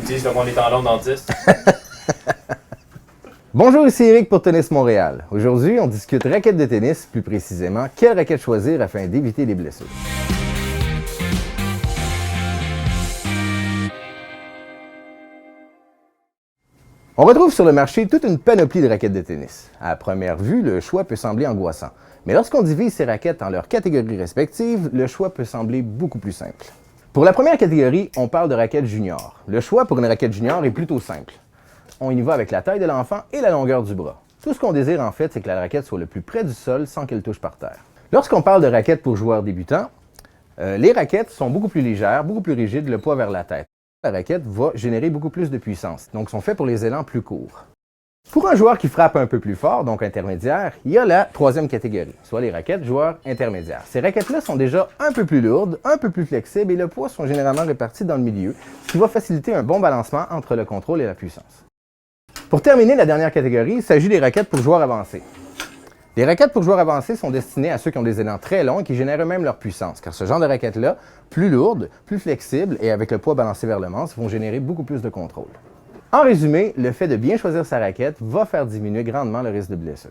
utilise le point des tendons dentiste. Bonjour, ici Eric pour Tennis Montréal. Aujourd'hui, on discute raquettes de tennis, plus précisément, quelle raquette choisir afin d'éviter les blessures. On retrouve sur le marché toute une panoplie de raquettes de tennis. À première vue, le choix peut sembler angoissant. Mais lorsqu'on divise ces raquettes en leurs catégories respectives, le choix peut sembler beaucoup plus simple. Pour la première catégorie, on parle de raquettes juniors. Le choix pour une raquette junior est plutôt simple. On y va avec la taille de l'enfant et la longueur du bras. Tout ce qu'on désire en fait, c'est que la raquette soit le plus près du sol sans qu'elle touche par terre. Lorsqu'on parle de raquettes pour joueurs débutants, les raquettes sont beaucoup plus légères, beaucoup plus rigides, le poids vers la tête. La raquette va générer beaucoup plus de puissance, donc sont faits pour les élans plus courts. Pour un joueur qui frappe un peu plus fort, donc intermédiaire, il y a la troisième catégorie, soit les raquettes joueurs intermédiaires. Ces raquettes-là sont déjà un peu plus lourdes, un peu plus flexibles et le poids sont généralement répartis dans le milieu, ce qui va faciliter un bon balancement entre le contrôle et la puissance. Pour terminer la dernière catégorie, il s'agit des raquettes pour joueurs avancés. Les raquettes pour joueurs avancés sont destinées à ceux qui ont des élans très longs et qui génèrent eux-mêmes leur puissance, car ce genre de raquettes-là, plus lourdes, plus flexibles et avec le poids balancé vers le manche, vont générer beaucoup plus de contrôle. En résumé, le fait de bien choisir sa raquette va faire diminuer grandement le risque de blessure.